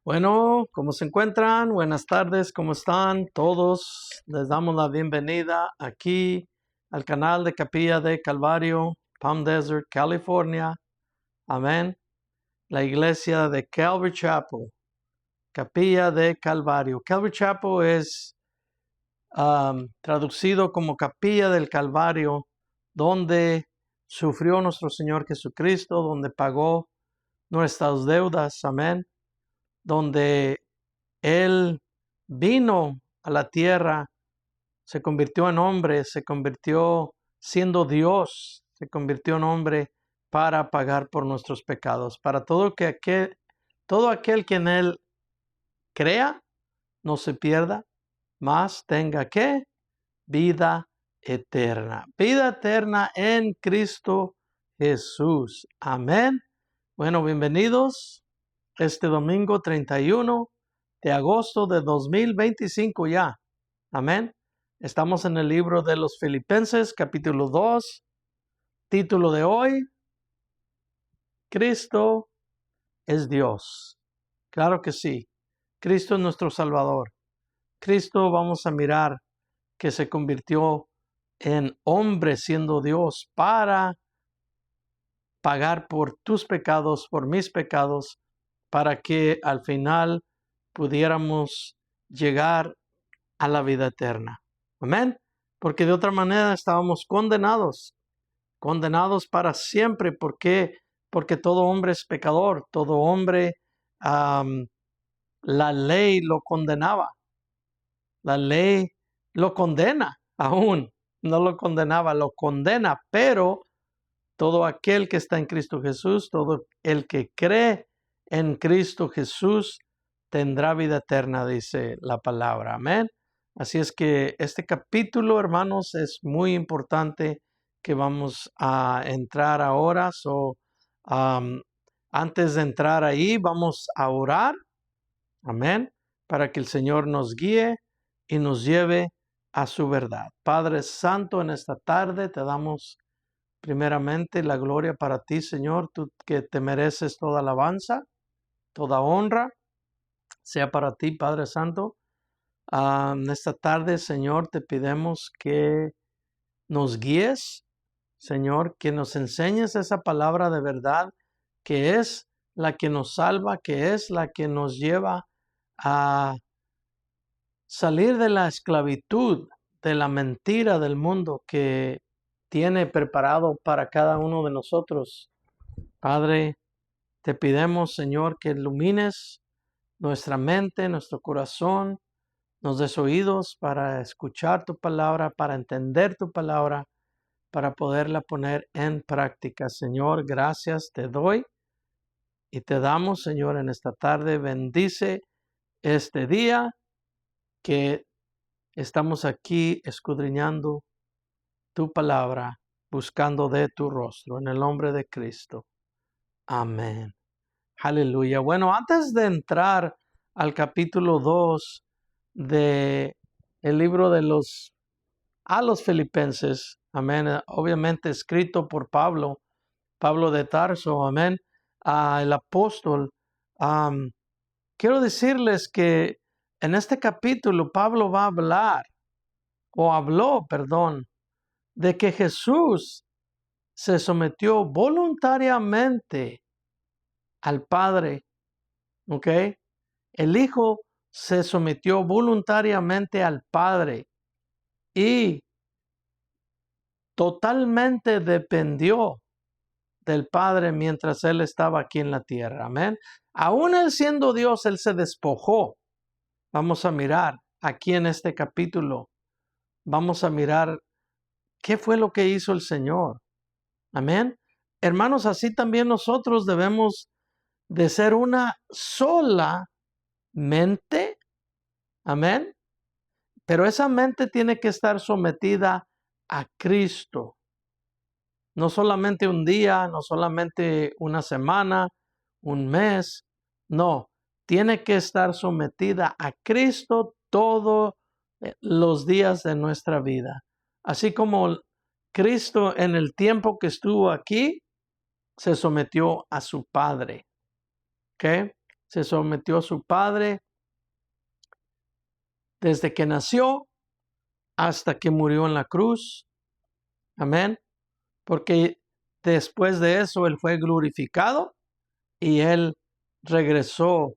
Bueno, ¿cómo se encuentran? Buenas tardes, ¿cómo están todos? Les damos la bienvenida aquí al canal de Capilla de Calvario, Palm Desert, California. Amén. La iglesia de Calvary Chapel, Capilla de Calvario. Calvary Chapel es traducido como Capilla del Calvario, donde sufrió nuestro Señor Jesucristo, donde pagó nuestras deudas. Amén. Donde Él vino a la tierra, se convirtió en hombre, se convirtió siendo Dios, se convirtió en hombre para pagar por nuestros pecados, para todo aquel que en Él crea, no se pierda, mas tenga que vida eterna. Vida eterna en Cristo Jesús. Amén. Bueno, bienvenidos este domingo 31 de agosto de 2025 ya. Amén. Estamos en el libro de los Filipenses, capítulo 2. Título de hoy: Cristo es Dios. Claro que sí. Cristo es nuestro Salvador. Cristo, vamos a mirar que se convirtió en hombre siendo Dios para pagar por tus pecados, por mis pecados, para que al final pudiéramos llegar a la vida eterna. Amén. Porque de otra manera estábamos condenados para siempre. ¿Por qué? Porque todo hombre es pecador, todo hombre, la ley lo condenaba. La ley lo condena aún. No lo condenaba, lo condena, pero todo aquel que está en Cristo Jesús, todo el que cree en Cristo Jesús, tendrá vida eterna, dice la palabra. Amén. Así es que este capítulo, hermanos, es muy importante que vamos a entrar ahora. Antes de entrar ahí, vamos a orar. Amén. Para que el Señor nos guíe y nos lleve a su verdad. Padre Santo, en esta tarde te damos primeramente la gloria para ti, Señor, tú que te mereces toda alabanza, toda honra, sea para ti, Padre Santo. En esta tarde, Señor, te pedimos que nos guíes, Señor, que nos enseñes esa palabra de verdad, que es la que nos salva, que es la que nos lleva a salir de la esclavitud, de la mentira del mundo que tiene preparado para cada uno de nosotros. Padre, te pedimos, Señor, que ilumines nuestra mente, nuestro corazón, nos des oídos para escuchar tu palabra, para entender tu palabra, para poderla poner en práctica. Señor, gracias te doy y te damos, Señor, en esta tarde. Bendice este día que estamos aquí escudriñando tu palabra, buscando de tu rostro, en el nombre de Cristo. Amén. Aleluya. Bueno, antes de entrar al capítulo 2 de el libro de los Filipenses, amén, obviamente escrito por Pablo de Tarso, amén, el apóstol, quiero decirles que en este capítulo Pablo va a hablar, o habló, perdón, de que Jesús se sometió voluntariamente al Padre, ¿ok? El Hijo se sometió voluntariamente al Padre y totalmente dependió del Padre mientras Él estaba aquí en la tierra. Amén. Aún Él siendo Dios, Él se despojó. Vamos a mirar aquí en este capítulo. Vamos a mirar qué fue lo que hizo el Señor. Amén. Hermanos, así también nosotros debemos de ser una sola mente. Amén. Pero esa mente tiene que estar sometida a Cristo. No solamente un día, no solamente una semana, un mes. No, tiene que estar sometida a Cristo todos los días de nuestra vida. Así como Cristo en el tiempo que estuvo aquí, se sometió a su Padre. ¿Ok? se sometió a su Padre desde que nació hasta que murió en la cruz. Amén. Porque después de eso Él fue glorificado y Él regresó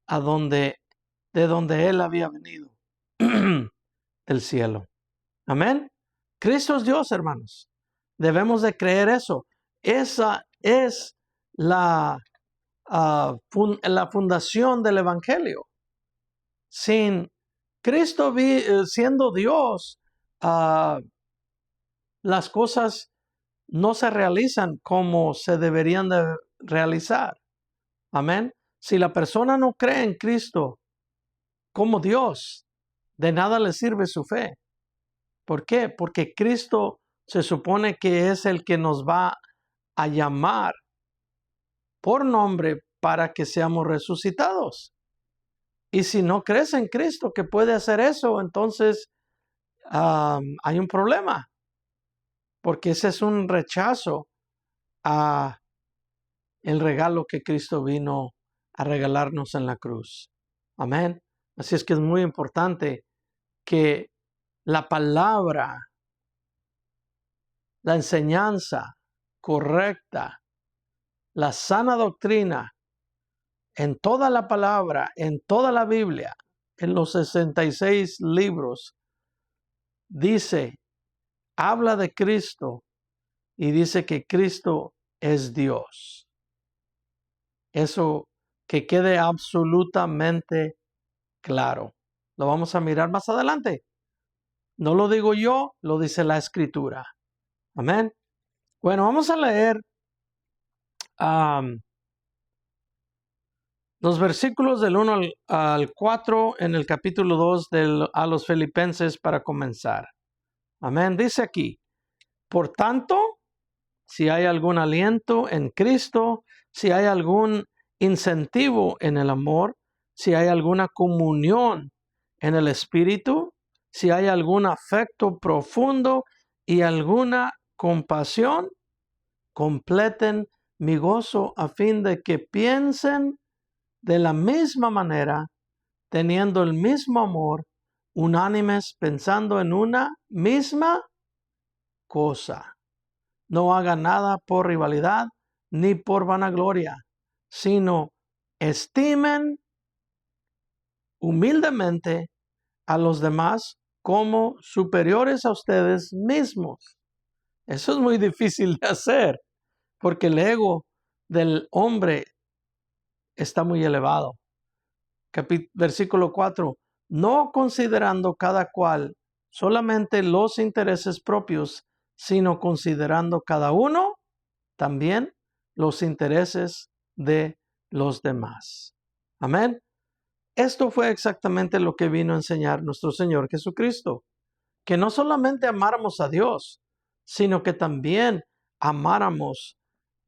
a de donde Él había venido, del cielo. Amén. Cristo es Dios, hermanos. Debemos de creer eso. Esa es la fundación del Evangelio. Sin Cristo siendo Dios, las cosas no se realizan como se deberían de realizar. Amén. Si la persona no cree en Cristo como Dios, de nada le sirve su fe. ¿Por qué? Porque Cristo se supone que es el que nos va a llamar por nombre para que seamos resucitados. Y si no crees en Cristo que puede hacer eso, entonces hay un problema, porque ese es un rechazo a el regalo que Cristo vino a regalarnos en la cruz. Amén. Así es que es muy importante que la palabra, la enseñanza correcta, la sana doctrina, en toda la palabra, en toda la Biblia, en los 66 libros, dice, habla de Cristo y dice que Cristo es Dios. Eso que quede absolutamente claro. Lo vamos a mirar más adelante. No lo digo yo, lo dice la Escritura. Amén. Bueno, vamos a leer los versículos del 1 al 4 en el capítulo 2 a los Filipenses para comenzar. Amén. Dice aquí, por tanto, si hay algún aliento en Cristo, si hay algún incentivo en el amor, si hay alguna comunión en el Espíritu, si hay algún afecto profundo y alguna compasión, completen mi gozo a fin de que piensen de la misma manera, teniendo el mismo amor, unánimes, pensando en una misma cosa. No hagan nada por rivalidad ni por vanagloria, sino estimen humildemente a los demás como superiores a ustedes mismos. Eso es muy difícil de hacer, porque el ego del hombre está muy elevado. Versículo 4. No considerando cada cual solamente los intereses propios, sino considerando cada uno también los intereses de los demás. Amén. Esto fue exactamente lo que vino a enseñar nuestro Señor Jesucristo. Que no solamente amáramos a Dios, sino que también amáramos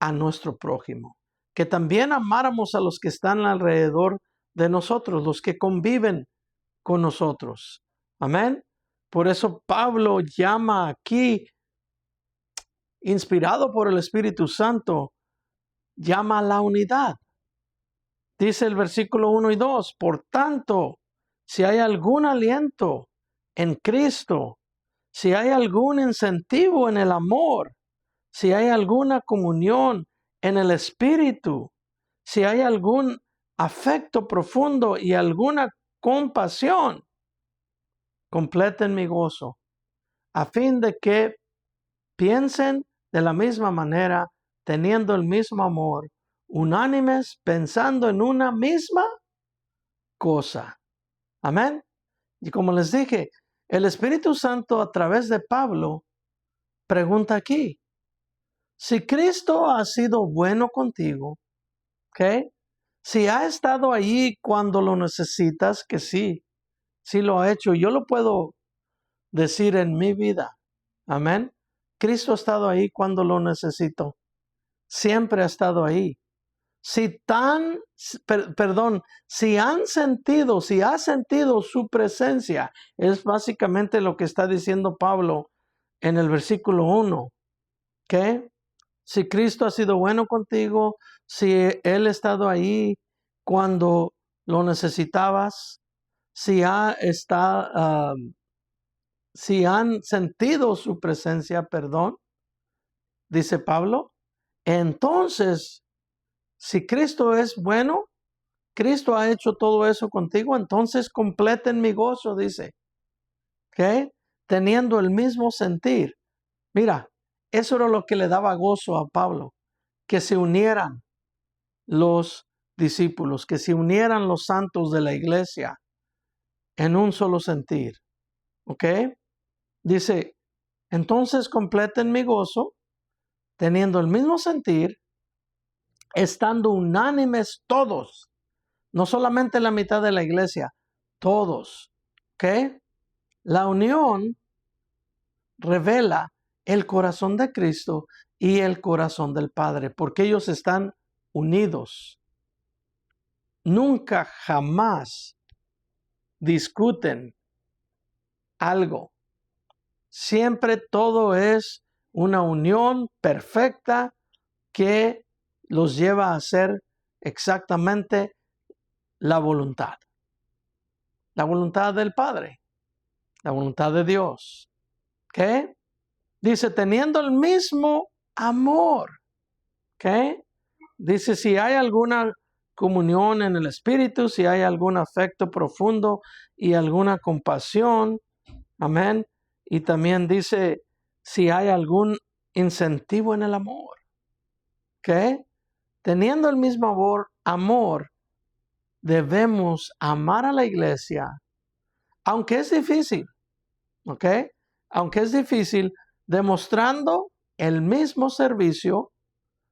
a nuestro prójimo. Que también amáramos a los que están alrededor de nosotros, los que conviven con nosotros. Amén. Por eso Pablo llama aquí, inspirado por el Espíritu Santo, llama a la unidad. Dice el versículo 1 y 2, por tanto, si hay algún aliento en Cristo, si hay algún incentivo en el amor, si hay alguna comunión en el Espíritu, si hay algún afecto profundo y alguna compasión, completen mi gozo, a fin de que piensen de la misma manera, teniendo el mismo amor, unánimes, pensando en una misma cosa. Amén. Y como les dije, el Espíritu Santo a través de Pablo pregunta aquí, si Cristo ha sido bueno contigo, ¿ok? Si ha estado ahí cuando lo necesitas, que sí lo ha hecho, yo lo puedo decir en mi vida. Amén. Cristo ha estado ahí cuando lo necesito. Siempre ha estado ahí. Si ha sentido su presencia, es básicamente lo que está diciendo Pablo en el versículo 1. ¿Ok? Si Cristo ha sido bueno contigo, si Él ha estado ahí cuando lo necesitabas, si han sentido su presencia, perdón, dice Pablo, entonces, si Cristo es bueno, Cristo ha hecho todo eso contigo, entonces completen mi gozo, dice. ¿Ok? Teniendo el mismo sentir. Mira, eso era lo que le daba gozo a Pablo, que se unieran los discípulos, que se unieran los santos de la iglesia en un solo sentir. ¿Ok? Dice, entonces completen mi gozo, teniendo el mismo sentir, estando unánimes todos, no solamente la mitad de la iglesia, todos. ¿Ok? La unión revela el corazón de Cristo y el corazón del Padre, porque ellos están unidos. Nunca, jamás discuten algo. Siempre todo es una unión perfecta que los lleva a hacer exactamente la voluntad. La voluntad del Padre, la voluntad de Dios. ¿Ok? Dice, teniendo el mismo amor. ¿Ok? Dice, si hay alguna comunión en el Espíritu, si hay algún afecto profundo y alguna compasión. Amén. Y también dice, si hay algún incentivo en el amor. ¿Ok? Teniendo el mismo amor, debemos amar a la iglesia, aunque es difícil. ¿Ok? Aunque es difícil, demostrando el mismo servicio,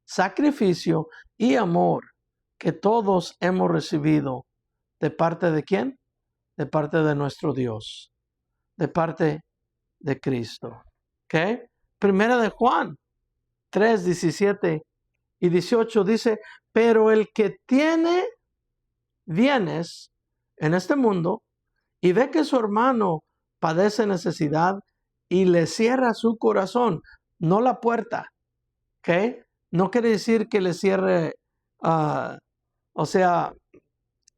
sacrificio y amor que todos hemos recibido. ¿De parte de quién? De parte de nuestro Dios. De parte de Cristo. ¿Ok? Primera de Juan 3, 17 y 18 dice, pero el que tiene bienes en este mundo y ve que su hermano padece necesidad y le cierra su corazón, no la puerta. ¿Ok? No quiere decir que le cierre, o sea,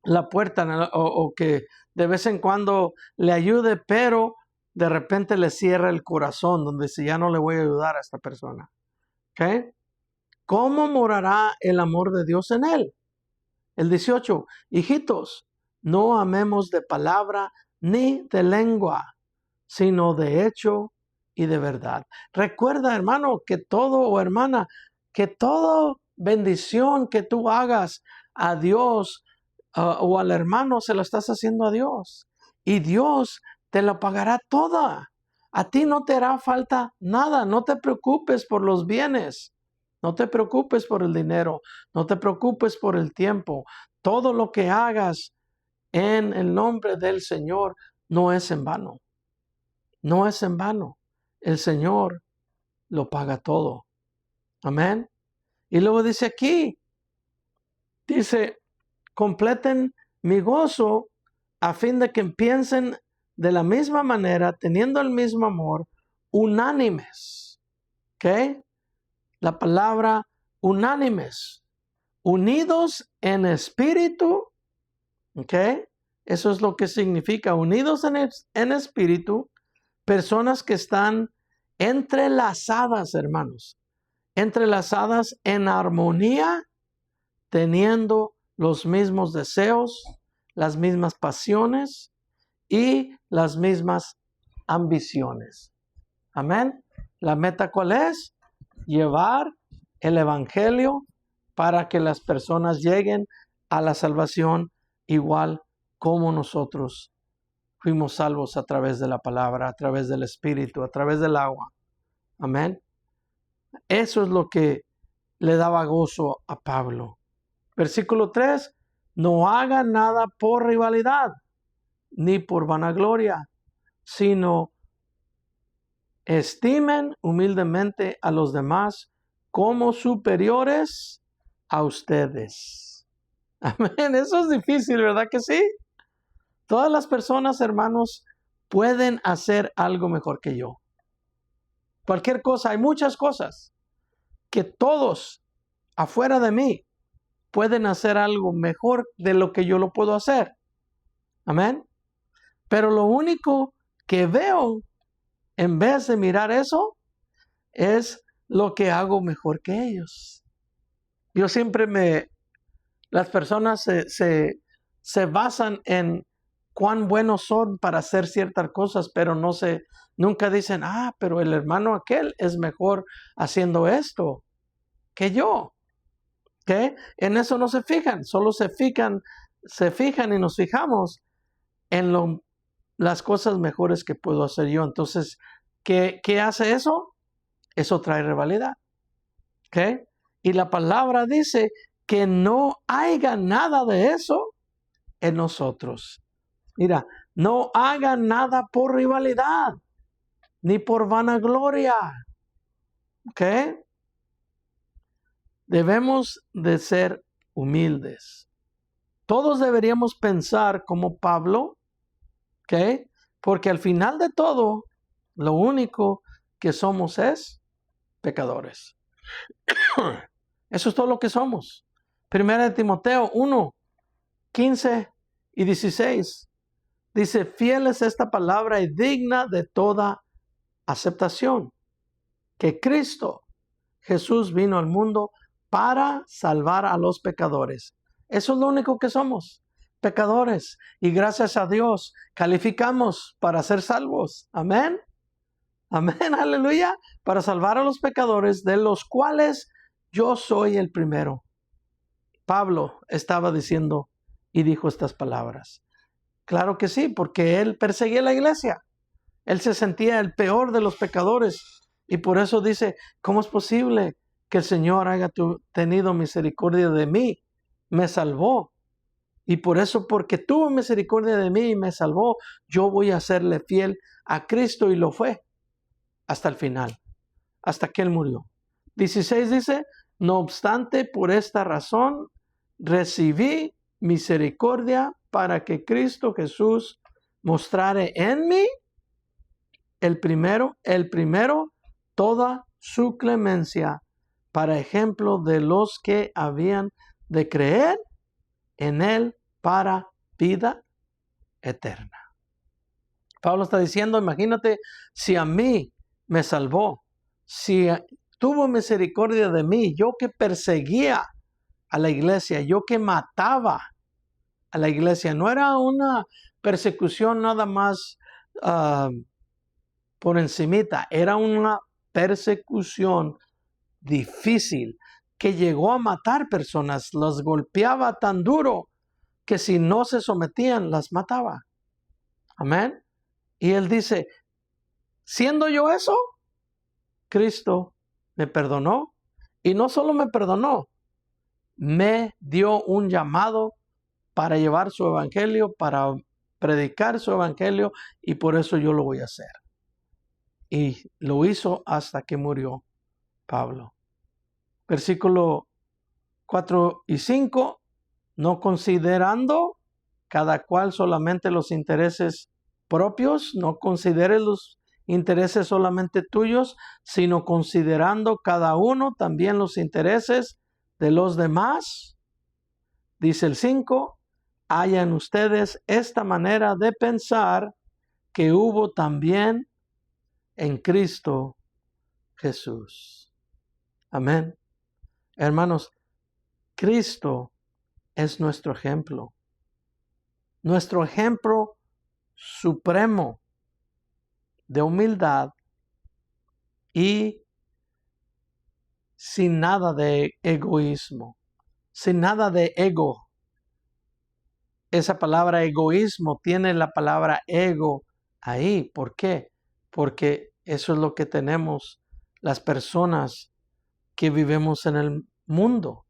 la puerta o que de vez en cuando le ayude, pero de repente le cierra el corazón, donde si ya no le voy a ayudar a esta persona. ¿Ok? ¿Cómo morará el amor de Dios en él? El 18, hijitos, no amemos de palabra ni de lengua, sino de hecho y de verdad. Recuerda, hermano, que todo, o hermana, que toda bendición que tú hagas a Dios o al hermano, se lo estás haciendo a Dios. Y Dios te lo pagará toda. A ti no te hará falta nada. No te preocupes por los bienes. No te preocupes por el dinero. No te preocupes por el tiempo. Todo lo que hagas en el nombre del Señor no es en vano. No es en vano. El Señor lo paga todo. Amén. Y luego dice aquí, dice, completen mi gozo a fin de que piensen de la misma manera, teniendo el mismo amor, unánimes. ¿Ok? La palabra unánimes, unidos en espíritu. ¿Ok? Eso es lo que significa, unidos en espíritu, personas que están entrelazadas, hermanos, entrelazadas en armonía, teniendo los mismos deseos, las mismas pasiones y las mismas ambiciones. Amén. ¿La meta cuál es? Llevar el evangelio para que las personas lleguen a la salvación igual como nosotros fuimos salvos a través de la palabra, a través del Espíritu, a través del agua. Amén. Eso es lo que le daba gozo a Pablo. Versículo 3, no hagan nada por rivalidad, ni por vanagloria, sino estimen humildemente a los demás como superiores a ustedes. Amén. Eso es difícil, ¿verdad que sí? Todas las personas, hermanos, pueden hacer algo mejor que yo. Cualquier cosa, hay muchas cosas que todos afuera de mí pueden hacer algo mejor de lo que yo lo puedo hacer. Amén. Pero lo único que veo, en vez de mirar eso, es lo que hago mejor que ellos. Yo siempre las personas se basan en cuán buenos son para hacer ciertas cosas, pero nunca dicen, pero el hermano aquel es mejor haciendo esto que yo. ¿Okay? En eso no se fijan, solo se fijan y nos fijamos en las cosas mejores que puedo hacer yo. Entonces, ¿qué hace eso? Eso trae rivalidad. ¿Okay? Y la palabra dice que no haya nada de eso en nosotros. Mira, no hagan nada por rivalidad, ni por vanagloria. ¿Ok? Debemos de ser humildes. Todos deberíamos pensar como Pablo, ¿ok? Porque al final de todo, lo único que somos es pecadores. Eso es todo lo que somos. 1 Timoteo 1, 15 y 16. Dice, fiel es esta palabra y digna de toda aceptación, que Cristo Jesús vino al mundo para salvar a los pecadores. Eso es lo único que somos, pecadores. Y gracias a Dios calificamos para ser salvos. Amén. Amén, aleluya. Para salvar a los pecadores, de los cuales yo soy el primero. Pablo estaba diciendo y dijo estas palabras. Claro que sí, porque él perseguía la iglesia. Él se sentía el peor de los pecadores. Y por eso dice, ¿cómo es posible que el Señor haya tenido misericordia de mí? Me salvó. Y por eso, porque tuvo misericordia de mí y me salvó, yo voy a serle fiel a Cristo. Y lo fue hasta el final, hasta que Él murió. 16 dice, no obstante, por esta razón, recibí misericordia para que Cristo Jesús mostrare en mí el primero, toda su clemencia, para ejemplo de los que habían de creer en Él para vida eterna. Pablo está diciendo, imagínate, si a mí me salvó, si tuvo misericordia de mí, yo que perseguía a la iglesia, yo que mataba a la iglesia, no era una persecución nada más por encimita, era una persecución difícil que llegó a matar personas, las golpeaba tan duro que si no se sometían, las mataba. Amén. Y él dice, siendo yo eso, Cristo me perdonó, y no solo me perdonó, me dio un llamado para llevar su evangelio, para predicar su evangelio, y por eso yo lo voy a hacer. Y lo hizo hasta que murió Pablo. Versículo 4 y 5, no considerando cada cual solamente los intereses propios, no consideres los intereses solamente tuyos, sino considerando cada uno también los intereses de los demás. Dice el 5, hayan ustedes esta manera de pensar que hubo también en Cristo Jesús. Amén. Hermanos, Cristo es nuestro ejemplo supremo de humildad y sin nada de egoísmo, sin nada de ego. Esa palabra egoísmo tiene la palabra ego ahí. ¿Por qué? Porque eso es lo que tenemos las personas que vivimos en el mundo.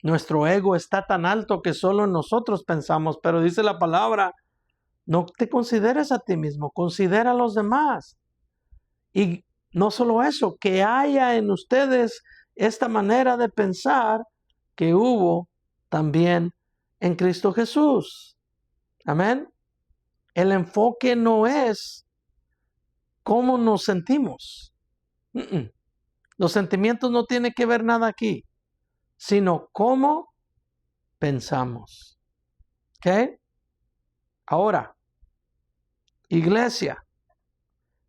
Nuestro ego está tan alto que solo nosotros pensamos, pero dice la palabra, no te consideres a ti mismo, considera a los demás. Y no solo eso, que haya en ustedes esta manera de pensar que hubo también en Cristo Jesús. Amén. El enfoque no es cómo nos sentimos. Los sentimientos no tienen que ver nada aquí, sino cómo pensamos. ¿Ok? Ahora, iglesia,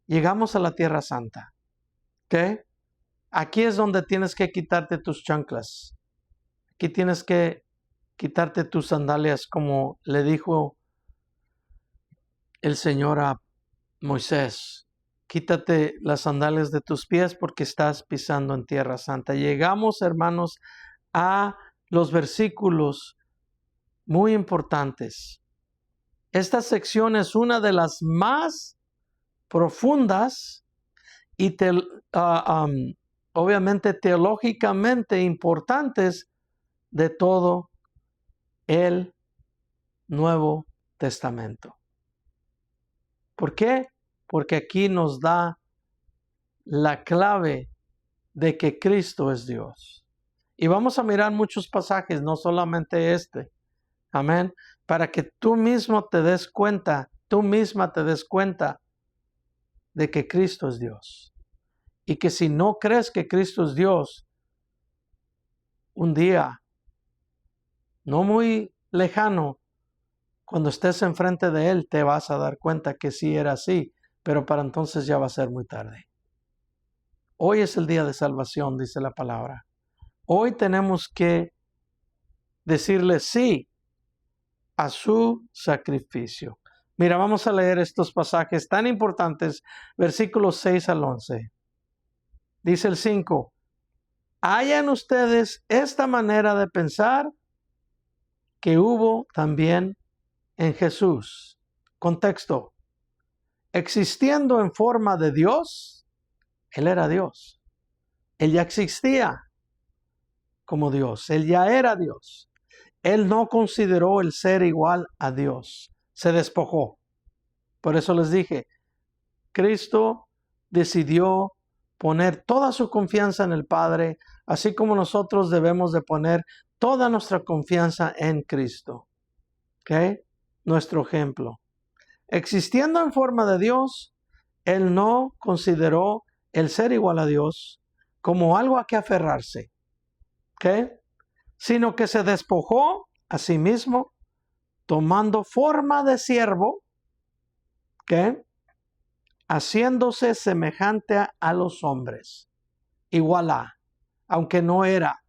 llegamos a la Tierra Santa. ¿Ok? Aquí es donde tienes que quitarte tus chanclas. Aquí tienes que quitarte tus sandalias, como le dijo el Señor a Moisés. Quítate las sandalias de tus pies porque estás pisando en Tierra Santa. Llegamos, hermanos, a los versículos muy importantes. Esta sección es una de las más profundas y obviamente teológicamente importantes de todo el Nuevo Testamento. ¿Por qué? Porque aquí nos da la clave de que Cristo es Dios. Y vamos a mirar muchos pasajes, no solamente este. Amén. Para que tú mismo te des cuenta, tú misma te des cuenta de que Cristo es Dios. Y que si no crees que Cristo es Dios, un día, no muy lejano, cuando estés enfrente de Él, te vas a dar cuenta que sí era así, pero para entonces ya va a ser muy tarde. Hoy es el día de salvación, dice la palabra. Hoy tenemos que decirle sí a su sacrificio. Mira, vamos a leer estos pasajes tan importantes, versículos 6 al 11. Dice el 5, ¿hallan ustedes esta manera de pensar que hubo también en Jesús? Contexto, existiendo en forma de Dios, Él era Dios. Él ya existía como Dios, Él ya era Dios. Él no consideró el ser igual a Dios, se despojó. Por eso les dije, Cristo decidió poner toda su confianza en el Padre, así como nosotros debemos de poner toda nuestra confianza en Cristo. ¿Ok? Nuestro ejemplo. Existiendo en forma de Dios, Él no consideró el ser igual a Dios como algo a que aferrarse. ¿Ok? Sino que se despojó a sí mismo, tomando forma de siervo, ¿ok? Haciéndose semejante a los hombres, igual a, aunque no era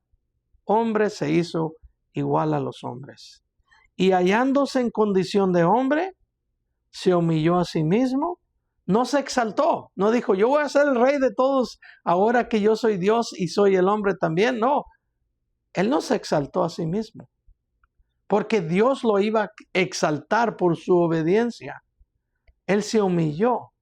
hombre, se hizo igual a los hombres. Y hallándose en condición de hombre, se humilló a sí mismo, no se exaltó, no dijo, yo voy a ser el rey de todos ahora que yo soy Dios y soy el hombre también, no. Él no se exaltó a sí mismo, porque Dios lo iba a exaltar por su obediencia. Él se humilló.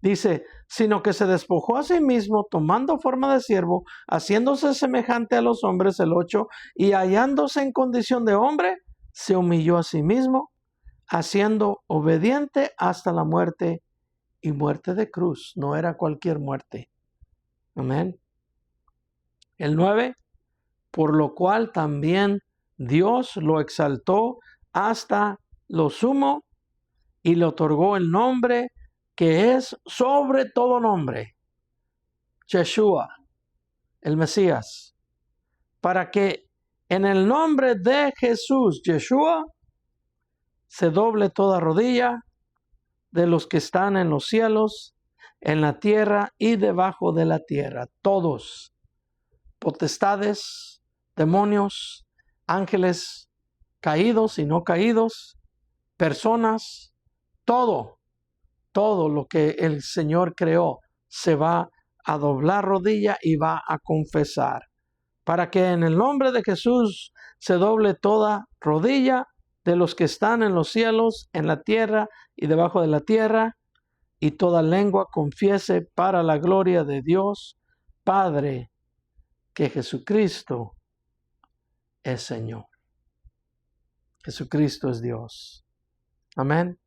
Dice, sino que se despojó a sí mismo, tomando forma de siervo, haciéndose semejante a los hombres, el 8, y hallándose en condición de hombre, se humilló a sí mismo, haciendo obediente hasta la muerte y muerte de cruz. No era cualquier muerte. Amén. El 9, por lo cual también Dios lo exaltó hasta lo sumo y le otorgó el nombre que es sobre todo nombre, Yeshua, el Mesías, para que en el nombre de Jesús, Yeshua, se doble toda rodilla de los que están en los cielos, en la tierra y debajo de la tierra, todos, potestades, demonios, ángeles, caídos y no caídos, personas, todo lo que el Señor creó se va a doblar rodilla y va a confesar, para que en el nombre de Jesús se doble toda rodilla de los que están en los cielos, en la tierra y debajo de la tierra, y toda lengua confiese para la gloria de Dios Padre que Jesucristo es Señor. Jesucristo es Dios. Amén.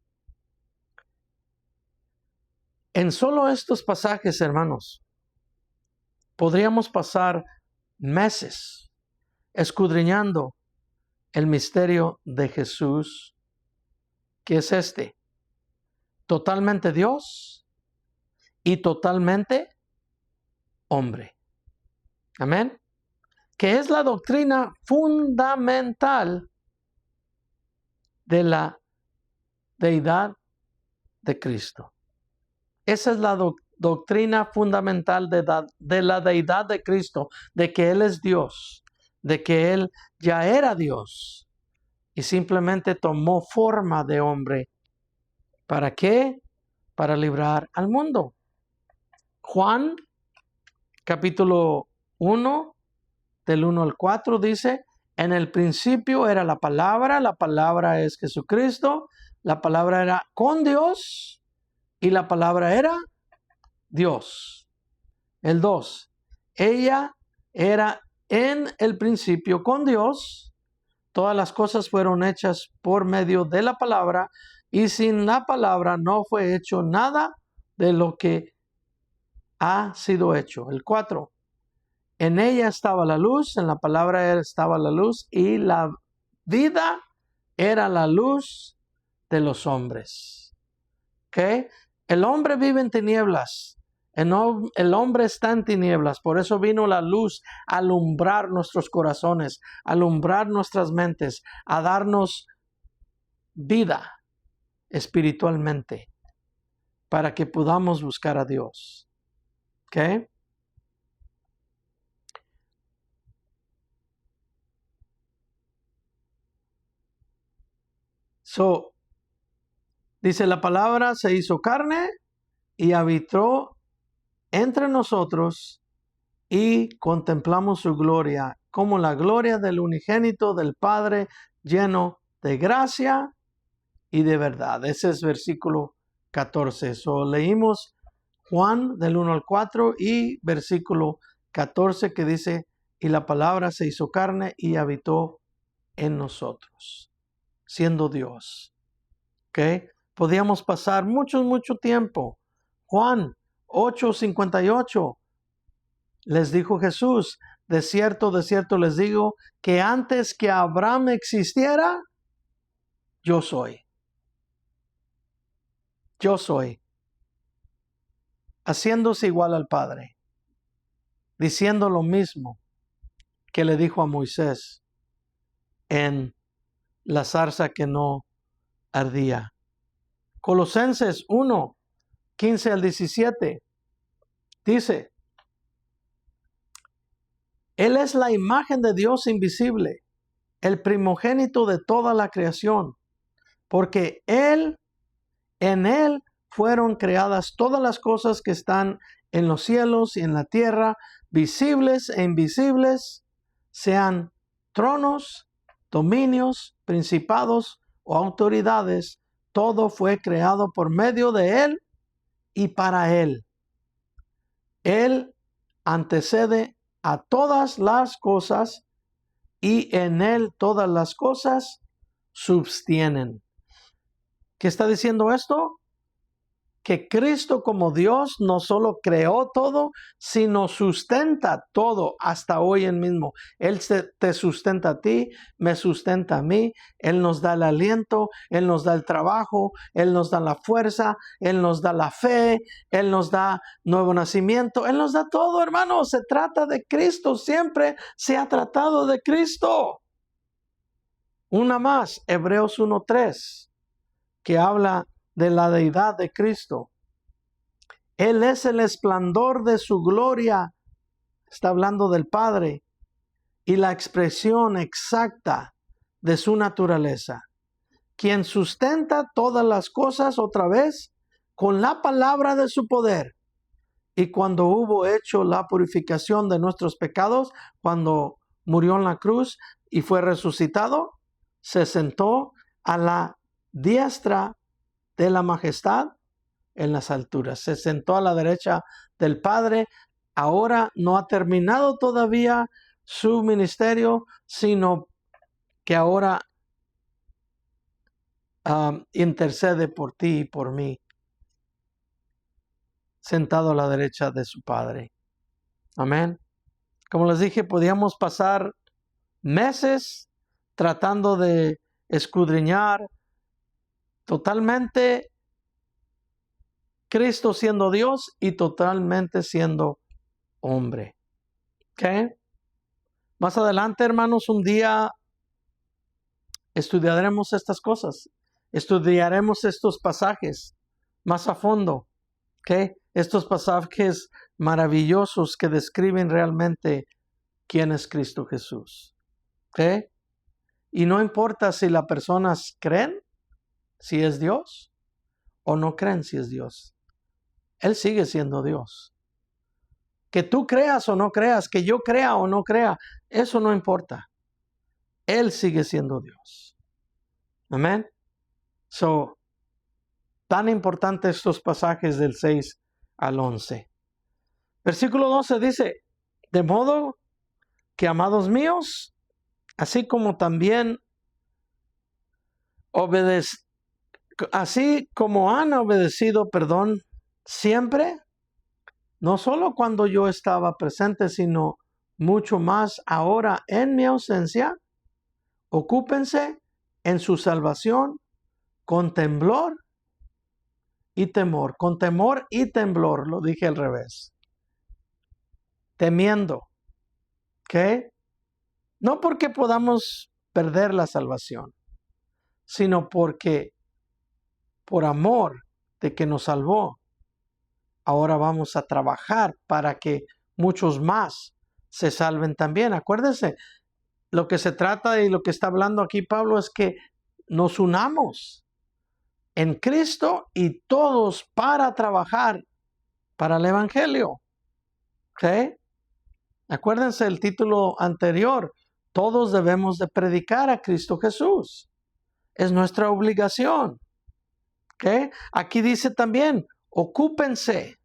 En solo estos pasajes, hermanos, podríamos pasar meses escudriñando el misterio de Jesús, que es este: totalmente Dios y totalmente hombre. Amén. que es la doctrina fundamental de la deidad de Cristo. Esa es la doctrina fundamental de la deidad de Cristo, de que Él es Dios, de que Él ya era Dios y simplemente tomó forma de hombre. ¿Para qué? Para librar al mundo. Juan, capítulo 1, del 1 al 4, dice: en el principio era la palabra es Jesucristo, la palabra era con Dios y la palabra era Dios. El 2, ella era en el principio con Dios, todas las cosas fueron hechas por medio de la palabra, y sin la palabra no fue hecho nada de lo que ha sido hecho. El 4, en ella estaba la luz, en la palabra estaba la luz, y la vida era la luz de los hombres. ¿Okay? El hombre vive en tinieblas. El hombre está en tinieblas. Por eso vino la luz a alumbrar nuestros corazones, a alumbrar nuestras mentes, a darnos vida espiritualmente, para que podamos buscar a Dios. ¿Okay? Dice, la palabra se hizo carne y habitó entre nosotros, y contemplamos su gloria, como la gloria del unigénito del Padre, lleno de gracia y de verdad. Ese es versículo 14. Leímos Juan del 1 al 4 y versículo 14, que dice, y la palabra se hizo carne y habitó en nosotros, siendo Dios. ¿Okay? Podíamos pasar mucho tiempo. Juan 8:58, les dijo Jesús, de cierto les digo, que antes que Abraham existiera, yo soy. Yo soy. Haciéndose igual al Padre, diciendo lo mismo que le dijo a Moisés en la zarza que no ardía. Colosenses 1:15 al 17 dice, Él es la imagen de Dios invisible, el primogénito de toda la creación, porque en Él fueron creadas todas las cosas que están en los cielos y en la tierra, visibles e invisibles, sean tronos, dominios, principados o autoridades. Todo fue creado por medio de Él y para Él. Él antecede a todas las cosas, y en Él todas las cosas subsisten. ¿Qué está diciendo esto? Que Cristo como Dios no solo creó todo, sino sustenta todo hasta hoy en mismo. Él te sustenta a ti, me sustenta a mí. Él nos da el aliento, Él nos da el trabajo, Él nos da la fuerza, Él nos da la fe, Él nos da nuevo nacimiento, Él nos da todo, hermano. Se trata de Cristo, siempre se ha tratado de Cristo. Una más, Hebreos 1:3, que habla de la deidad de Cristo. Él es el esplendor de su gloria, está hablando del Padre, y la expresión exacta de su naturaleza, quien sustenta todas las cosas otra vez con la palabra de su poder. Y cuando hubo hecho la purificación de nuestros pecados, cuando murió en la cruz y fue resucitado, se sentó a la diestra de la majestad en las alturas. Se sentó a la derecha del Padre. Ahora no ha terminado todavía su ministerio, sino que ahora intercede por ti y por mí, sentado a la derecha de su Padre. Amén. Como les dije, podíamos pasar meses tratando de escudriñar totalmente Cristo siendo Dios y totalmente siendo hombre. ¿Ok? Más adelante, hermanos, un día estudiaremos estas cosas. Estudiaremos estos pasajes más a fondo. ¿Ok? Estos pasajes maravillosos que describen realmente quién es Cristo Jesús. ¿Ok? Y no importa si las personas creen si es Dios o no creen si es Dios. Él sigue siendo Dios. Que tú creas o no creas, que yo crea o no crea, eso no importa. Él sigue siendo Dios. Amén. So, tan importantes estos pasajes del 6 al 11. Versículo 12 dice, de modo que, amados míos, así como también así como han obedecido, siempre, no solo cuando yo estaba presente, sino mucho más ahora en mi ausencia, ocúpense en su salvación con temblor y temor. Con temor y temblor, lo dije al revés. Temiendo. ¿Ok? No porque podamos perder la salvación, sino porque por amor de que nos salvó, ahora vamos a trabajar para que muchos más se salven también. Acuérdense, lo que se trata y lo que está hablando aquí Pablo es que nos unamos en Cristo y todos para trabajar para el Evangelio. ¿Ok? Acuérdense el título anterior. Todos debemos de predicar a Cristo Jesús. Es nuestra obligación. ¿Ok? Aquí dice también, ocúpense.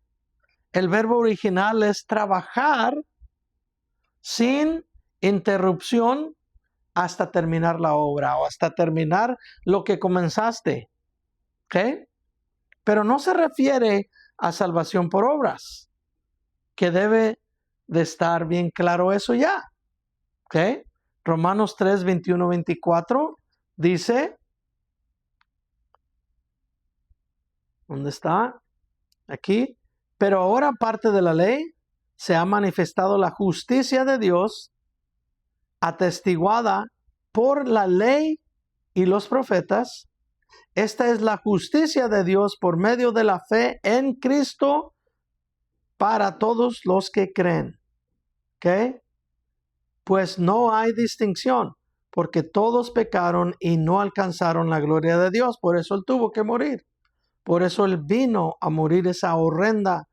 El verbo original es trabajar sin interrupción hasta terminar la obra o hasta terminar lo que comenzaste. ¿Ok? Pero no se refiere a salvación por obras, que debe de estar bien claro eso ya. ¿Ok? Romanos 3, 21, 24 dice, ¿dónde está? Aquí. Pero ahora, aparte de la ley, se ha manifestado la justicia de Dios, atestiguada por la ley y los profetas. Esta es la justicia de Dios por medio de la fe en Cristo para todos los que creen. ¿Ok? Pues no hay distinción, porque todos pecaron y no alcanzaron la gloria de Dios. Por eso Él tuvo que morir. Por eso Él vino a morir esa horrenda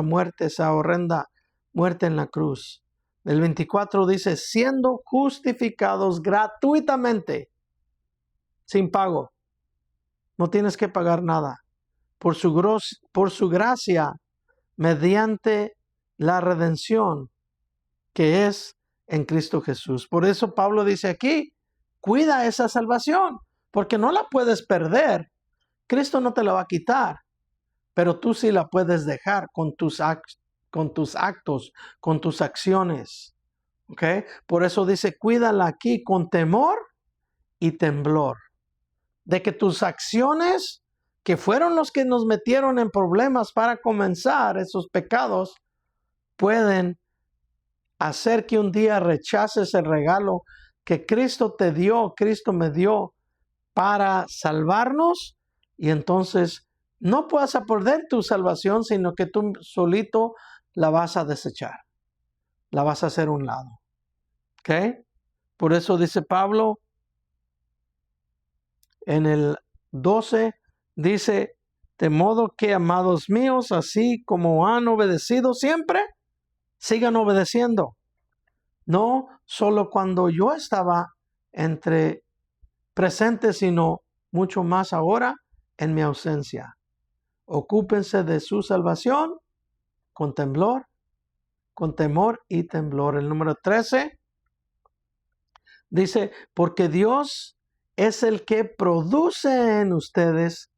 muerte, esa horrenda muerte en la cruz. El 24 dice, siendo justificados gratuitamente, sin pago. No tienes que pagar nada. Por su gracia, mediante la redención que es en Cristo Jesús. Por eso Pablo dice aquí, cuida esa salvación, porque no la puedes perder. Cristo no te la va a quitar, pero tú sí la puedes dejar con tus actos, con tus acciones. ¿Ok? Por eso dice, cuídala aquí con temor y temblor. De que tus acciones, que fueron los que nos metieron en problemas para comenzar esos pecados, pueden hacer que un día rechaces el regalo que Cristo te dio, Cristo me dio para salvarnos, y entonces no puedas perder tu salvación, sino que tú solito la vas a desechar, la vas a hacer a un lado. ¿Ok? Por eso dice Pablo en el 12, dice, de modo que, amados míos, así como han obedecido siempre, sigan obedeciendo. No solo cuando yo estaba entre presentes, sino mucho más ahora en mi ausencia. Ocúpense de su salvación con temblor, con temor y temblor. El número 13 dice, porque Dios es el que produce en ustedes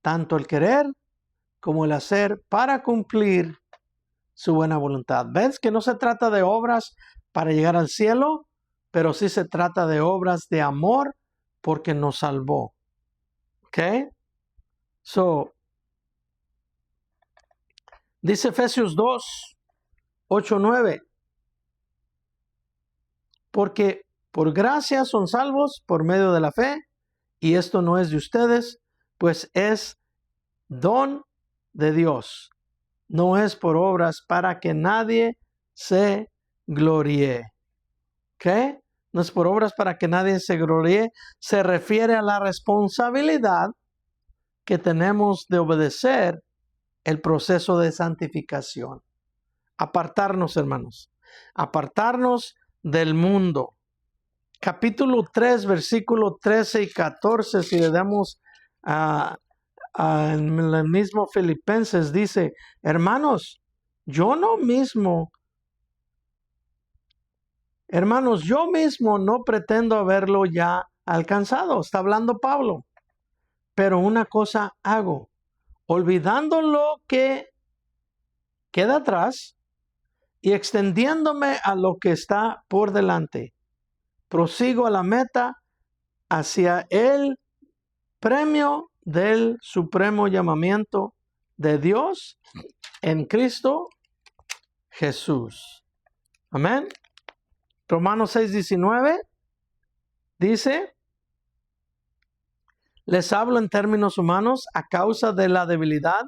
tanto el querer como el hacer para cumplir su buena voluntad. ¿Ves que no se trata de obras para llegar al cielo, pero sí se trata de obras de amor porque nos salvó? ¿Ok? So, dice Efesios 2, 8, 9. porque por gracia son salvos por medio de la fe, y esto no es de ustedes, pues es don de Dios. No es por obras para que nadie se gloríe. ¿Qué? No es por obras para que nadie se gloríe. Se refiere a la responsabilidad que tenemos de obedecer el proceso de santificación. Apartarnos, hermanos. Apartarnos del mundo. Capítulo 3, versículo 13 y 14, si le damos en el mismo Filipenses, dice, hermanos, yo mismo no pretendo haberlo ya alcanzado. Está hablando Pablo. Pero una cosa hago, olvidando lo que queda atrás y extendiéndome a lo que está por delante. Prosigo a la meta hacia el premio del supremo llamamiento de Dios en Cristo Jesús. Amén. Romanos 6:19 dice, les hablo en términos humanos a causa de la debilidad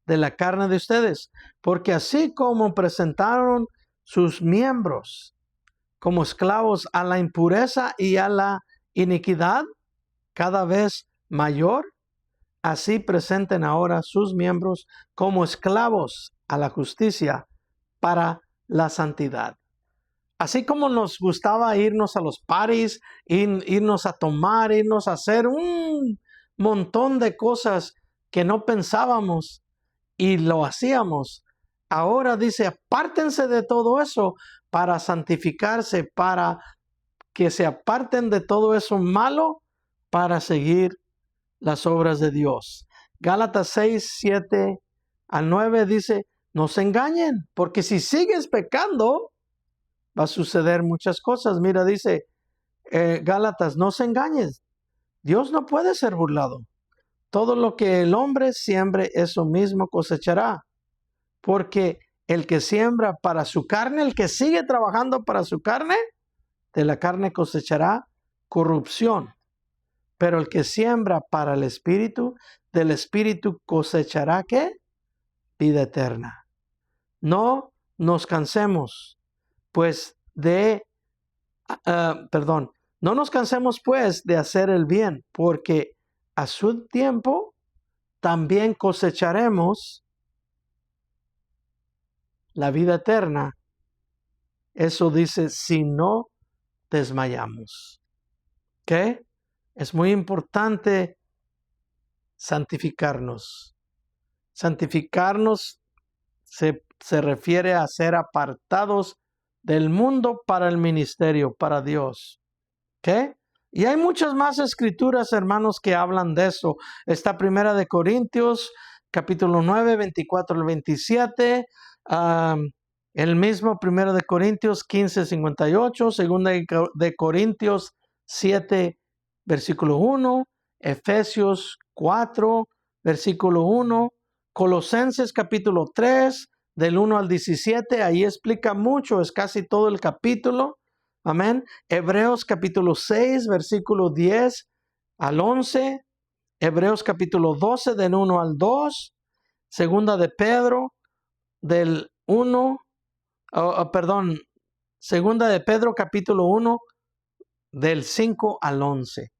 de la carne de ustedes, porque así como presentaron sus miembros como esclavos a la impureza y a la iniquidad cada vez mayor, así presenten ahora sus miembros como esclavos a la justicia para la santidad. Así como nos gustaba irnos a los parties, irnos a tomar, irnos a hacer un montón de cosas que no pensábamos y lo hacíamos, ahora dice, apártense de todo eso para santificarse, para que se aparten de todo eso malo para seguir las obras de Dios. Gálatas 6:7-9 dice, no se engañen, porque si sigues pecando, va a suceder muchas cosas. Mira, dice Gálatas, no se engañen. Dios no puede ser burlado. Todo lo que el hombre siembre, eso mismo cosechará. Porque el que siembra para su carne, el que sigue trabajando para su carne, de la carne cosechará corrupción. Pero el que siembra para el Espíritu, del Espíritu cosechará ¿qué? Vida eterna. No nos cansemos, pues no nos cansemos pues de hacer el bien, porque a su tiempo también cosecharemos la vida eterna. Eso dice, si no desmayamos. ¿Qué? Es muy importante santificarnos. Santificarnos se refiere a ser apartados del mundo para el ministerio, para Dios. ¿Qué? Y hay muchas más escrituras, hermanos, que hablan de eso. Está Primera de Corintios, capítulo 9, 24 al 27. El mismo Primera de Corintios 15, 58. Segunda de Corintios 7, versículo 1. Efesios 4, versículo 1. Colosenses capítulo 3, del 1 al 17. Ahí explica mucho, es casi todo el capítulo. Amén. Hebreos capítulo 6, versículo 10 al 11. Hebreos capítulo 12, del 1 al 2. Segunda de Pedro, del 1. Segunda de Pedro capítulo 1, del 5 al 11.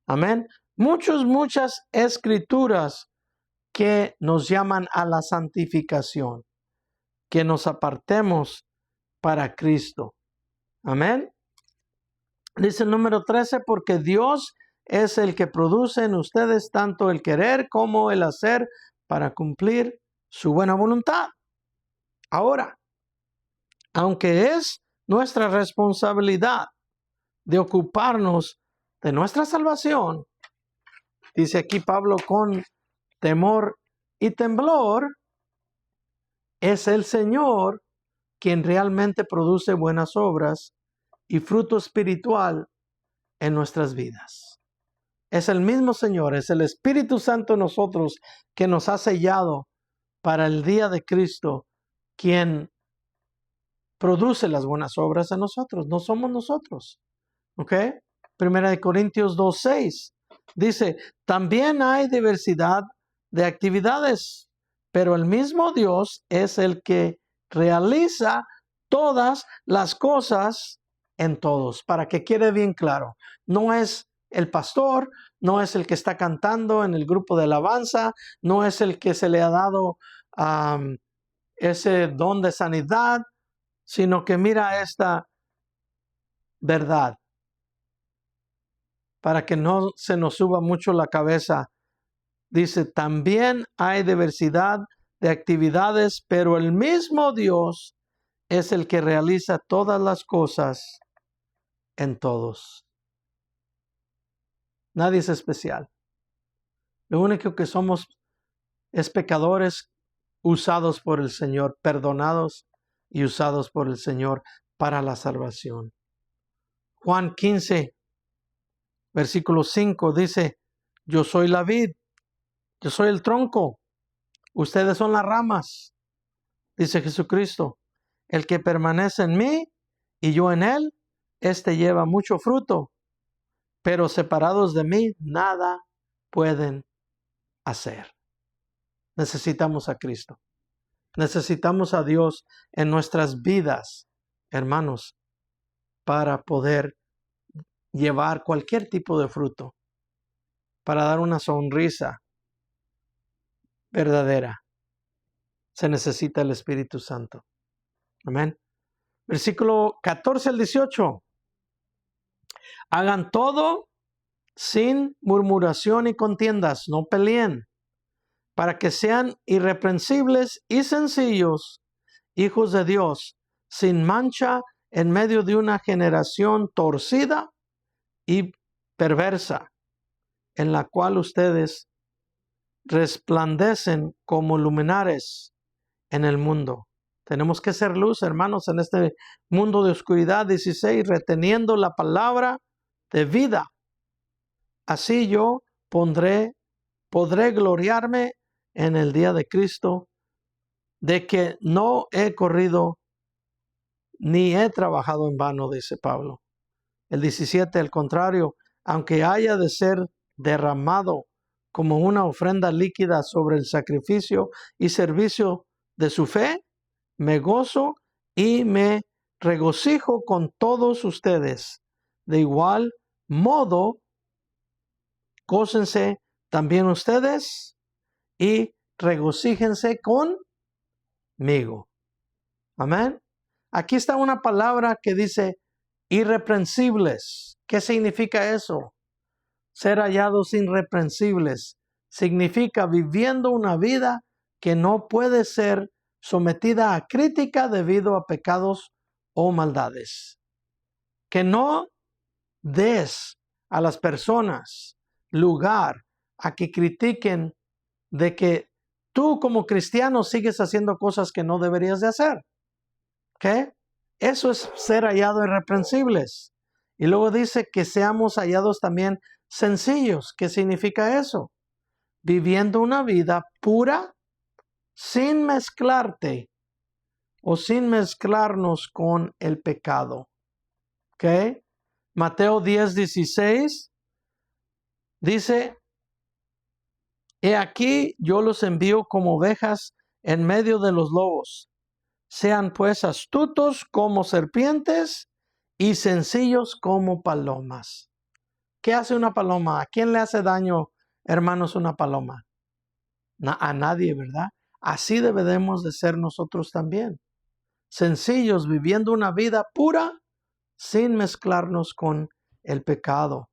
Amén. Muchas escrituras que nos llaman a la santificación, que nos apartemos para Cristo. Amén. Dice el número 13, porque Dios es el que produce en ustedes tanto el querer como el hacer para cumplir su buena voluntad. Ahora, aunque es nuestra responsabilidad de ocuparnos de nuestra salvación, dice aquí Pablo, con temor y temblor, es el Señor quien realmente produce buenas obras y fruto espiritual en nuestras vidas. Es el mismo Señor, es el Espíritu Santo en nosotros que nos ha sellado para el día de Cristo, quien produce las buenas obras en nosotros, no somos nosotros. ¿Ok? Primera de Corintios 2:6 dice, también hay diversidad de actividades, pero el mismo Dios es el que realiza todas las cosas en todos, para que quede bien claro. No es el pastor, no es el que está cantando en el grupo de alabanza, no es el que se le ha dado ese don de sanidad, sino que mira esta verdad, para que no se nos suba mucho la cabeza. Dice, también hay diversidad de actividades, pero el mismo Dios es el que realiza todas las cosas en todos. Nadie es especial. Lo único que somos es pecadores usados por el Señor, perdonados y usados por el Señor para la salvación. Juan 15, versículo 5 dice, yo soy la vid, yo soy el tronco, ustedes son las ramas. Dice Jesucristo, el que permanece en mí y yo en él, éste lleva mucho fruto, pero separados de mí nada pueden hacer. Necesitamos a Cristo. Necesitamos a Dios en nuestras vidas, hermanos, para poder llevar cualquier tipo de fruto, para dar una sonrisa verdadera. Se necesita el Espíritu Santo. Amén. Versículo 14 al 18. Hagan todo sin murmuración y contiendas, no peleen, para que sean irreprensibles y sencillos, hijos de Dios, sin mancha en medio de una generación torcida y perversa, en la cual ustedes resplandecen como luminares en el mundo. Tenemos que ser luz, hermanos, en este mundo de oscuridad. 16, reteniendo la palabra de vida. Así yo podré gloriarme en el día de Cristo, de que no he corrido ni he trabajado en vano, dice Pablo. El 17, al contrario, aunque haya de ser derramado como una ofrenda líquida sobre el sacrificio y servicio de su fe, me gozo y me regocijo con todos ustedes. De igual modo, gócense también ustedes y regocíjense conmigo. Amén. Aquí está una palabra que dice irreprensibles. ¿Qué significa eso? Ser hallados irreprensibles significa viviendo una vida que no puede ser sometida a crítica debido a pecados o maldades. Que no des a las personas lugar a que critiquen de que tú como cristiano sigues haciendo cosas que no deberías de hacer. ¿Ok? Eso es ser hallado irreprensibles. Y luego dice que seamos hallados también sencillos. ¿Qué significa eso? Viviendo una vida pura, sin mezclarte o sin mezclarnos con el pecado. ¿Ok? Mateo 10:16 dice, he aquí yo los envío como ovejas en medio de los lobos. Sean pues astutos como serpientes y sencillos como palomas. ¿Qué hace una paloma? ¿A quién le hace daño, hermanos, una paloma? A nadie, ¿verdad? Así debemos de ser nosotros también. Sencillos, viviendo una vida pura, sin mezclarnos con el pecado.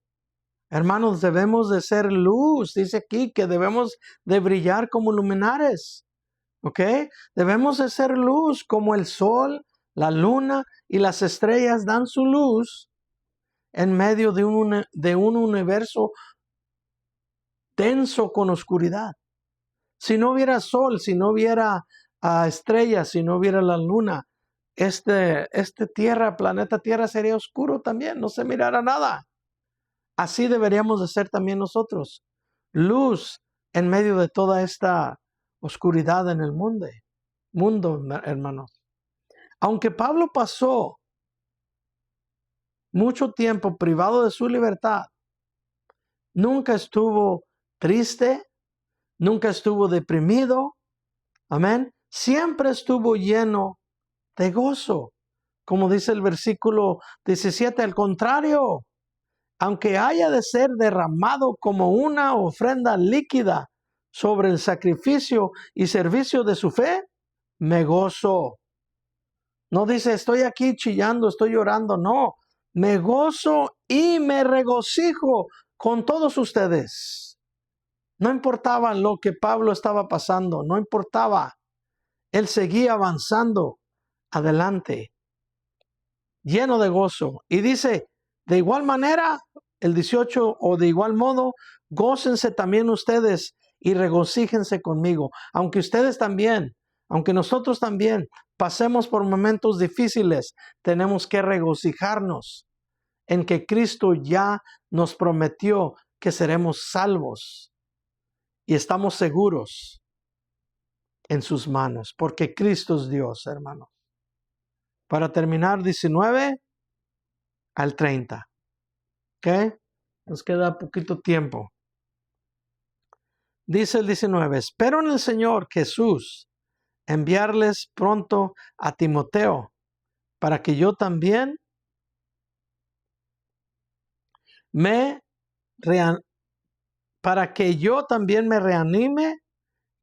Hermanos, debemos de ser luz. Dice aquí que debemos de brillar como luminares. ¿Ok? Debemos de ser luz como el sol, la luna y las estrellas dan su luz en medio de un universo denso con oscuridad. Si no hubiera sol, si no hubiera estrellas, si no hubiera la luna, planeta Tierra sería oscuro también, no se mirara nada. Así deberíamos de ser también nosotros. Luz en medio de toda esta oscuridad en el mundo, hermanos. Aunque Pablo pasó mucho tiempo privado de su libertad, nunca estuvo triste, nunca estuvo deprimido. Amén. Siempre estuvo lleno de gozo. Como dice el versículo 17, al contrario, aunque haya de ser derramado como una ofrenda líquida sobre el sacrificio y servicio de su fe, me gozo. No dice, estoy aquí chillando, estoy llorando. No, me gozo y me regocijo con todos ustedes. No importaba lo que Pablo estaba pasando, no importaba. Él seguía avanzando adelante, lleno de gozo. Y dice, de igual manera, el 18, o de igual modo, gócense también ustedes y regocíjense conmigo. Aunque ustedes también, aunque nosotros también pasemos por momentos difíciles, tenemos que regocijarnos en que Cristo ya nos prometió que seremos salvos y estamos seguros en sus manos, porque Cristo es Dios, hermanos. Para terminar, 19 al 30. ¿Ok? Nos queda poquito tiempo. Dice el 19, espero en el Señor Jesús enviarles pronto a Timoteo para que yo también me reanime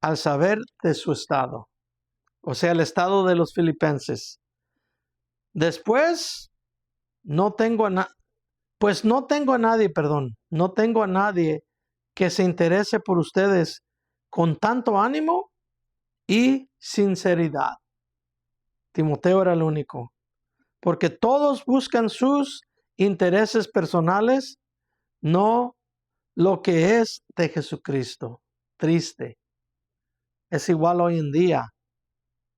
al saber de su estado, o sea, el estado de los filipenses. Después, no tengo a nadie que se interese por ustedes con tanto ánimo y sinceridad. Timoteo era el único, porque todos buscan sus intereses personales, no lo que es de Jesucristo. Triste. Es igual hoy en día.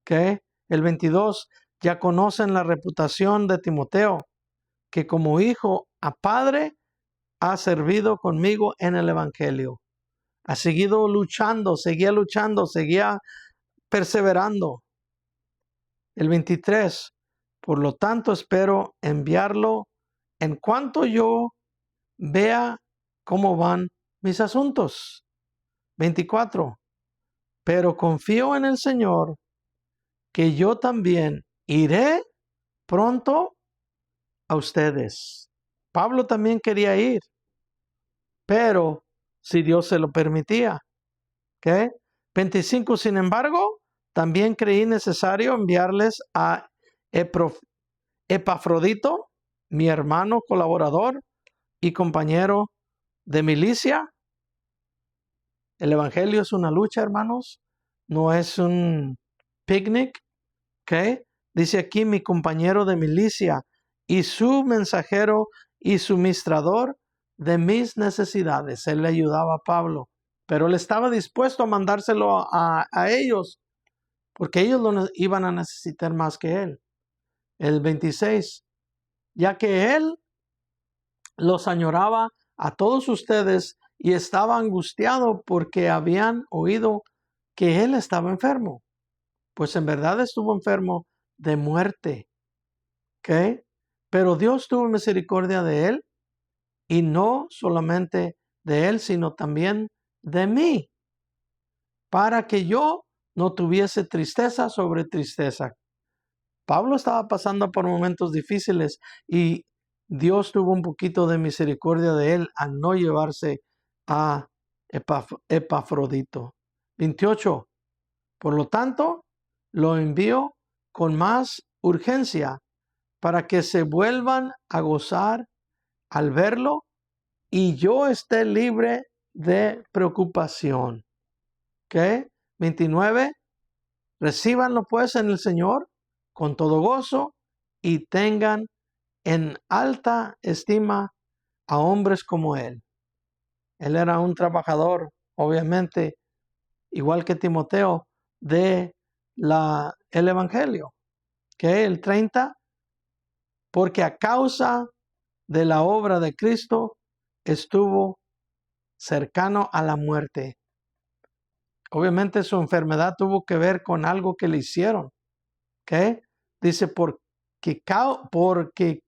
¿Ok? El 22, ya conocen la reputación de Timoteo, que como hijo a padre ha servido conmigo en el Evangelio. Ha seguido luchando, seguía perseverando. El 23, por lo tanto espero enviarlo en cuanto yo vea cómo van mis asuntos. 24, pero confío en el Señor que yo también iré pronto a ustedes. Pablo también quería ir, pero si Dios se lo permitía. ¿Ok? 25, sin embargo, también creí necesario enviarles a Epafrodito, mi hermano colaborador y compañero de milicia. El evangelio es una lucha, hermanos, no es un picnic. ¿Ok? Dice aquí mi compañero de milicia y su mensajero y suministrador de mis necesidades. Él le ayudaba a Pablo, pero él estaba dispuesto a mandárselo a ellos, porque ellos lo iban a necesitar más que él. El 26, ya que él los añoraba a todos ustedes y estaba angustiado porque habían oído que él estaba enfermo. Pues en verdad estuvo enfermo de muerte. ¿Ok? Pero Dios tuvo misericordia de él, y no solamente de él, sino también de mí, para que yo no tuviese tristeza sobre tristeza. Pablo estaba pasando por momentos difíciles y Dios tuvo un poquito de misericordia de él al no llevarse a Epafrodito. 28. Por lo tanto, lo envío con más urgencia para que se vuelvan a gozar al verlo y yo esté libre de preocupación. ¿Ok? 29. Recíbanlo pues en el Señor con todo gozo y tengan en alta estima a hombres como él. Él era un trabajador, obviamente, igual que Timoteo, de el Evangelio. Que el 30, porque a causa de la obra de Cristo estuvo cercano a la muerte. Obviamente su enfermedad tuvo que ver con algo que le hicieron. ¿Ok? Dice, porque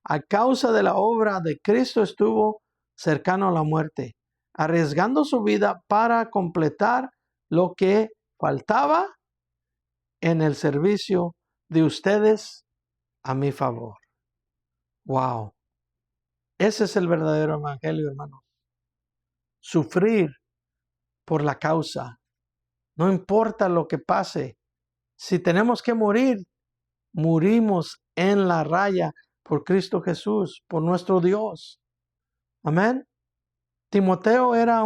a causa de la obra de Cristo estuvo cercano a la muerte, arriesgando su vida para completar lo que faltaba en el servicio de ustedes a mi favor. Wow. Ese es el verdadero evangelio, hermano. Sufrir por la causa. No importa lo que pase. Si tenemos que morir, murimos en la raya por Cristo Jesús, por nuestro Dios. Amén. Timoteo era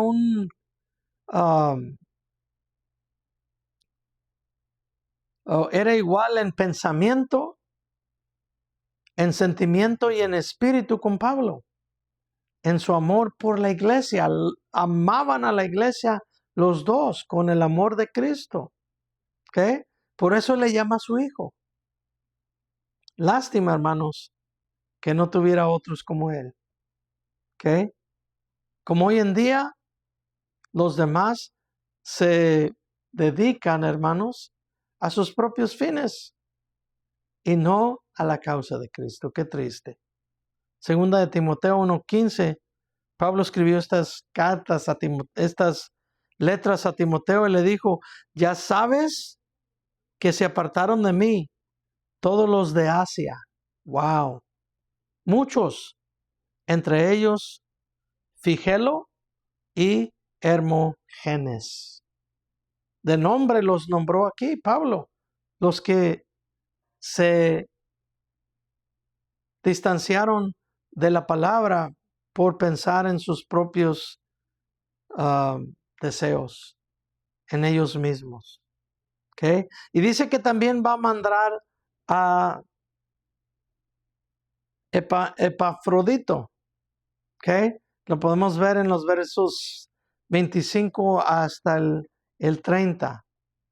era igual en pensamiento, en sentimiento y en espíritu con Pablo. En su amor por la iglesia. Amaban a la iglesia los dos con el amor de Cristo. ¿Okay? Por eso le llama a su hijo. Lástima, hermanos, que no tuviera otros como él. ¿Okay? Como hoy en día, los demás se dedican, hermanos, a sus propios fines y no a la causa de Cristo. Qué triste. Segunda de Timoteo 1:15, Pablo escribió estas cartas estas letras a Timoteo y le dijo, ya sabes que se apartaron de mí todos los de Asia. Wow. Muchos, entre ellos Figelo y Hermogenes. De nombre los nombró aquí Pablo, los que se distanciaron de la palabra por pensar en sus propios deseos, en ellos mismos. ¿Okay? Y dice que también va a mandar a Epafrodito. ¿Okay? Lo podemos ver en los versos 25 hasta el 30.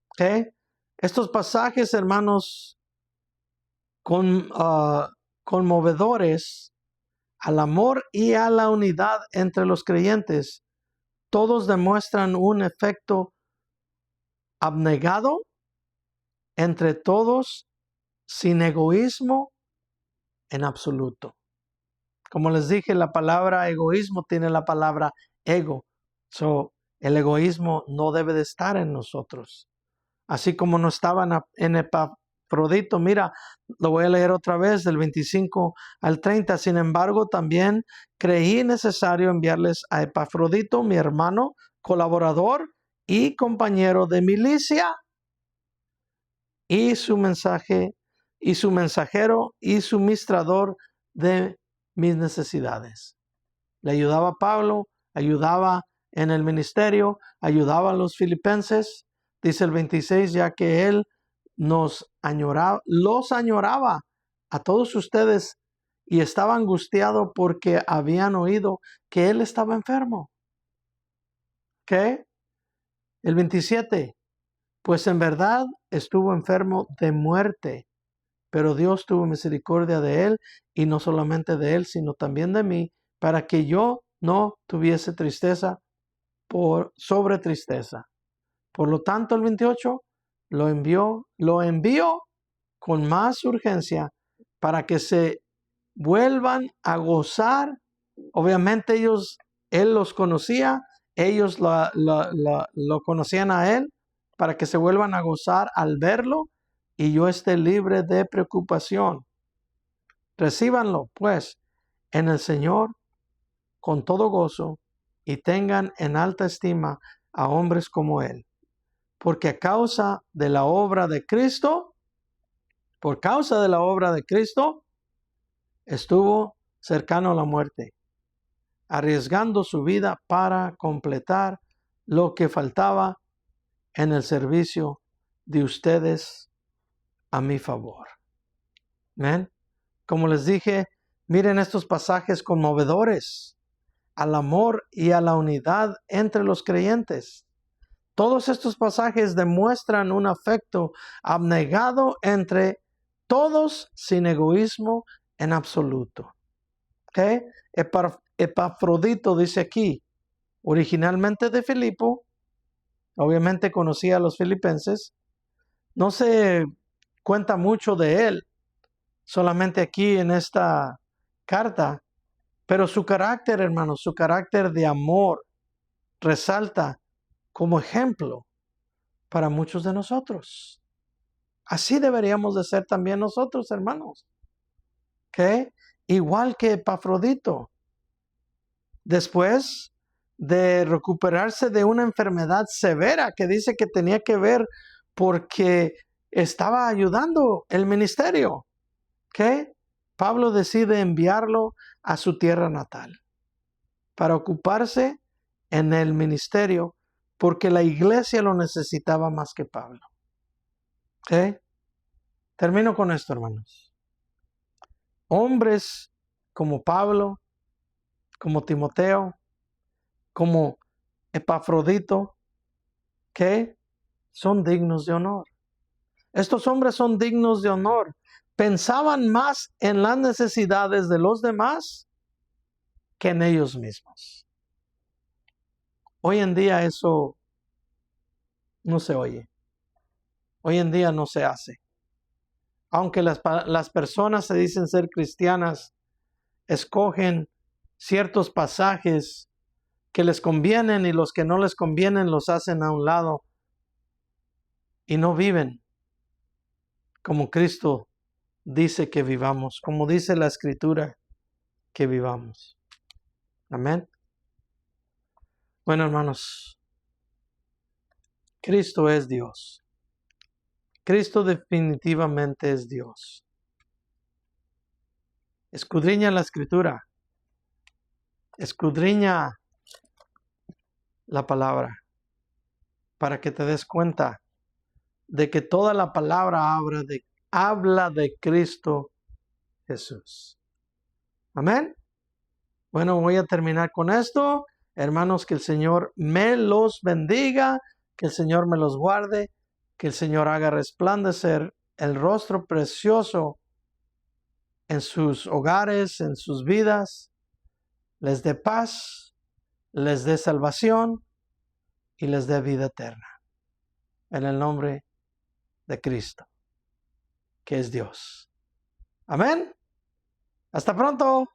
¿Okay? Estos pasajes, hermanos, conmovedores al amor y a la unidad entre los creyentes, todos demuestran un efecto abnegado entre todos, sin egoísmo en absoluto. Como les dije, la palabra egoísmo tiene la palabra ego. El egoísmo no debe de estar en nosotros. Así como no estaban en Epafrodito. Mira, lo voy a leer otra vez del 25 al 30. Sin embargo, también creí necesario enviarles a Epafrodito, mi hermano, colaborador y compañero de milicia, y su mensajero y suministrador de mis necesidades. Le ayudaba a Pablo, ayudaba en el ministerio, ayudaba a los filipenses. Dice el 26, ya que él los añoraba a todos ustedes y estaba angustiado porque habían oído que él estaba enfermo. ¿Qué? El 27, pues en verdad estuvo enfermo de muerte, pero Dios tuvo misericordia de él, y no solamente de él, sino también de mí, para que yo no tuviese tristeza sobre tristeza. Por lo tanto, el 28 lo envió con más urgencia para que se vuelvan a gozar. Obviamente él los conocía, ellos lo conocían a él, para que se vuelvan a gozar al verlo y yo esté libre de preocupación. Recíbanlo, pues, en el Señor con todo gozo y tengan en alta estima a hombres como él. Porque a causa de la obra de Cristo, estuvo cercano a la muerte, arriesgando su vida para completar lo que faltaba en el servicio de ustedes a mi favor. ¿Ven? Como les dije, miren estos pasajes conmovedores al amor y a la unidad entre los creyentes. Todos estos pasajes demuestran un afecto abnegado entre todos, sin egoísmo en absoluto. ¿Okay? Epafrodito dice aquí, originalmente de Filipo, obviamente conocía a los filipenses. No se cuenta mucho de él, solamente aquí en esta carta, pero su carácter, hermanos, su carácter de amor resalta como ejemplo para muchos de nosotros. Así deberíamos de ser también nosotros, hermanos. ¿Ok? Igual que Epafrodito. Después de recuperarse de una enfermedad severa que dice que tenía que ver porque estaba ayudando el ministerio. ¿Ok? Pablo decide enviarlo a su tierra natal para ocuparse en el ministerio porque la iglesia lo necesitaba más que Pablo. ¿Ok? Termino con esto, hermanos. Hombres como Pablo, como Timoteo, como Epafrodito, que son dignos de honor. Estos hombres son dignos de honor. Pensaban más en las necesidades de los demás que en ellos mismos. Hoy en día eso no se oye. Hoy en día no se hace. Aunque las personas se dicen ser cristianas, escogen ciertos pasajes que les convienen y los que no les convienen los hacen a un lado y no viven como Cristo dice que vivamos, como dice la Escritura que vivamos. Amén. Bueno, hermanos, Cristo es Dios. Cristo definitivamente es Dios. Escudriña la Escritura. Escudriña la palabra para que te des cuenta de que toda la palabra habla de Cristo Jesús. Amén. Bueno, voy a terminar con esto. Hermanos, que el Señor me los bendiga, que el Señor me los guarde, que el Señor haga resplandecer el rostro precioso en sus hogares, en sus vidas, les dé paz, les dé salvación y les dé vida eterna. En el nombre de Cristo, que es Dios. Amén. Hasta pronto.